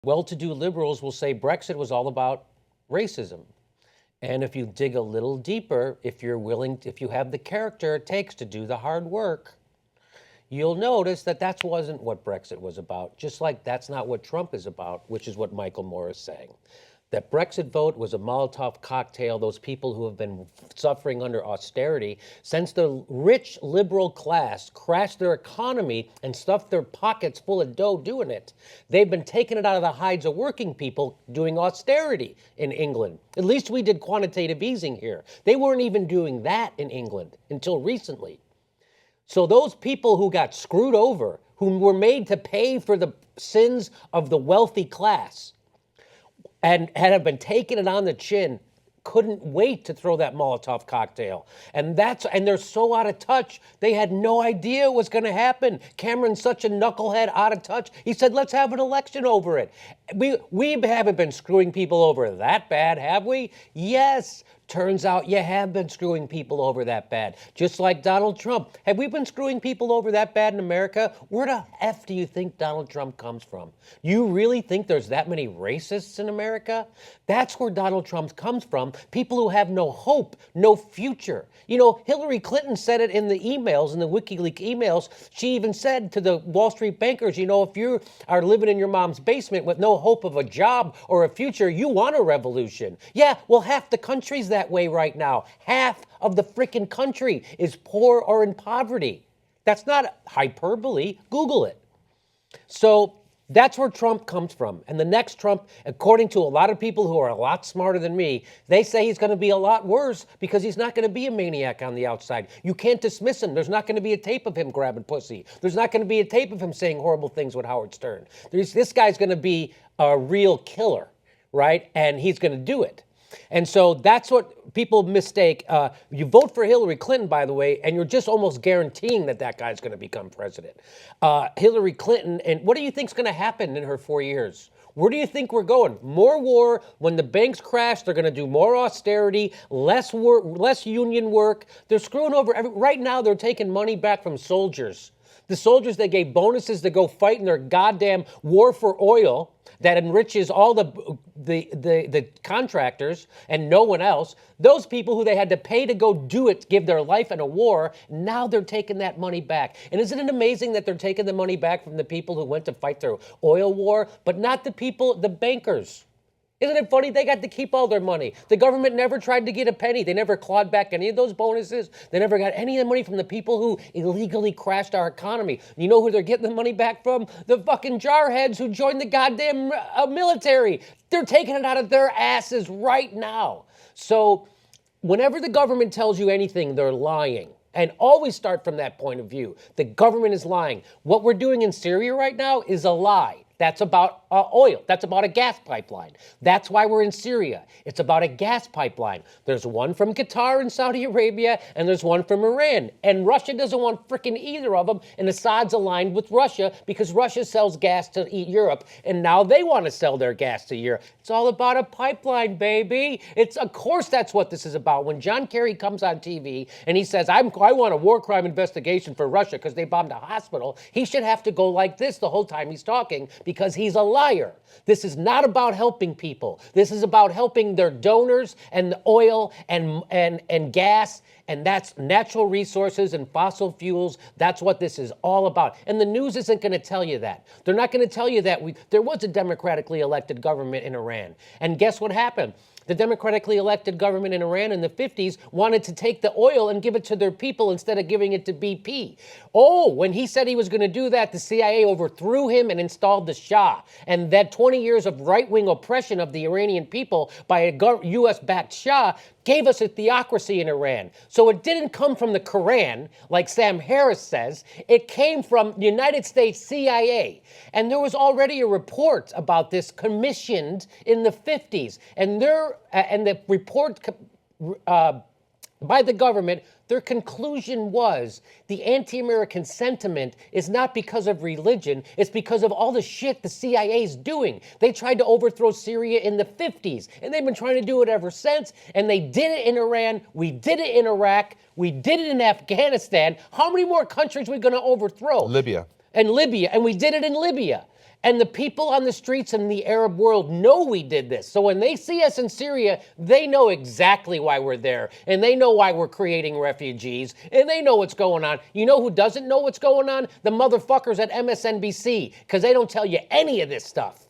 Well-to-do liberals will say Brexit was all about racism. And if you dig a little deeper, if you're willing, if you have the character it takes to do the hard work, you'll notice that that wasn't what Brexit was about, just like that's not what Trump is about, which is what Michael Moore is saying. That Brexit vote was a Molotov cocktail, those people who have been suffering under austerity since the rich liberal class crashed their economy and stuffed their pockets full of dough doing it. They've been taking it out of the hides of working people doing austerity in England. At least we did quantitative easing here. They weren't even doing that in England until recently. So those people who got screwed over, who were made to pay for the sins of the wealthy class, and had been taking it on the chin, couldn't wait to throw that Molotov cocktail. And they're so out of touch, they had no idea what was going to happen. Cameron's such a knucklehead, out of touch. He said, let's have an election over it. We haven't been screwing people over that bad, have we? Yes. Turns out you have been screwing people over that bad. Just like Donald Trump. Have we been screwing people over that bad in America? Where the F do you think Donald Trump comes from? You really think there's that many racists in America? That's where Donald Trump comes from. People who have no hope, no future. You know, Hillary Clinton said it in the emails, in the WikiLeaks emails. She even said to the Wall Street bankers, you know, if you are living in your mom's basement with no hope of a job or a future, you want a revolution. Yeah, well, half the country's that way right now. Half of the freaking country is poor or in poverty. That's not hyperbole. Google it. So that's where Trump comes from. And the next Trump, according to a lot of people who are a lot smarter than me, they say he's going to be a lot worse because he's not going to be a maniac on the outside. You can't dismiss him. There's not going to be a tape of him grabbing pussy. There's not going to be a tape of him saying horrible things with Howard Stern. This guy's going to be a real killer, right? And he's going to do it. And so that's what people mistake. You vote for Hillary Clinton, by the way, and you're just almost guaranteeing that that guy's going to become president. Hillary Clinton, and what do you think's going to happen in her 4 years? Where do you think we're going? More war. When the banks crash, they're going to do more austerity, less work, less union work. They're screwing over. Right now, they're taking money back from soldiers. The soldiers they gave bonuses to go fight in their goddamn war for oil that enriches all the contractors and no one else. Those people who they had to pay to go do it, give their life in a war, now they're taking that money back. And isn't it amazing that they're taking the money back from the people who went to fight their oil war, but not the people, the bankers? Isn't it funny? They got to keep all their money. The government never tried to get a penny. They never clawed back any of those bonuses. They never got any of the money from the people who illegally crashed our economy. You know who they're getting the money back from? The fucking jarheads who joined the goddamn military. They're taking it out of their asses right now. So whenever the government tells you anything, they're lying. And always start from that point of view. The government is lying. What we're doing in Syria right now is a lie. That's about oil. That's about a gas pipeline. That's why we're in Syria. It's about a gas pipeline. There's one from Qatar and Saudi Arabia, and there's one from Iran. And Russia doesn't want frickin' either of them, and Assad's aligned with Russia because Russia sells gas to Europe, and now they want to sell their gas to Europe. It's all about a pipeline, baby. Of course that's what this is about. When John Kerry comes on TV and he says, I want a war crime investigation for Russia because they bombed a hospital, he should have to go like this the whole time he's talking, because he's a liar. This is not about helping people. This is about helping their donors and the oil and gas, and that's natural resources and fossil fuels. That's what this is all about. And the news isn't going to tell you that. They're not going to tell you that there was a democratically elected government in Iran. And guess what happened? The democratically elected government in Iran in the 50s wanted to take the oil and give it to their people instead of giving it to BP. Oh, when he said he was going to do that, the CIA overthrew him and installed the Shah. And that 20 years of right-wing oppression of the Iranian people by a U.S.-backed Shah gave us a theocracy in Iran. So it didn't come from the Quran, like Sam Harris says. It came from the United States CIA. And there was already a report about this commissioned in the 50s. And the report by the government, their conclusion was the anti-American sentiment is not because of religion, it's because of all the shit the CIA's doing. They tried to overthrow Syria in the 50s, and they've been trying to do it ever since, and they did it in Iran, we did it in Iraq, we did it in Afghanistan. How many more countries are we going to overthrow? Libya. And we did it in Libya. And the people on the streets in the Arab world know we did this. So when they see us in Syria, they know exactly why we're there. And they know why we're creating refugees. And they know what's going on. You know who doesn't know what's going on? The motherfuckers at MSNBC, because they don't tell you any of this stuff.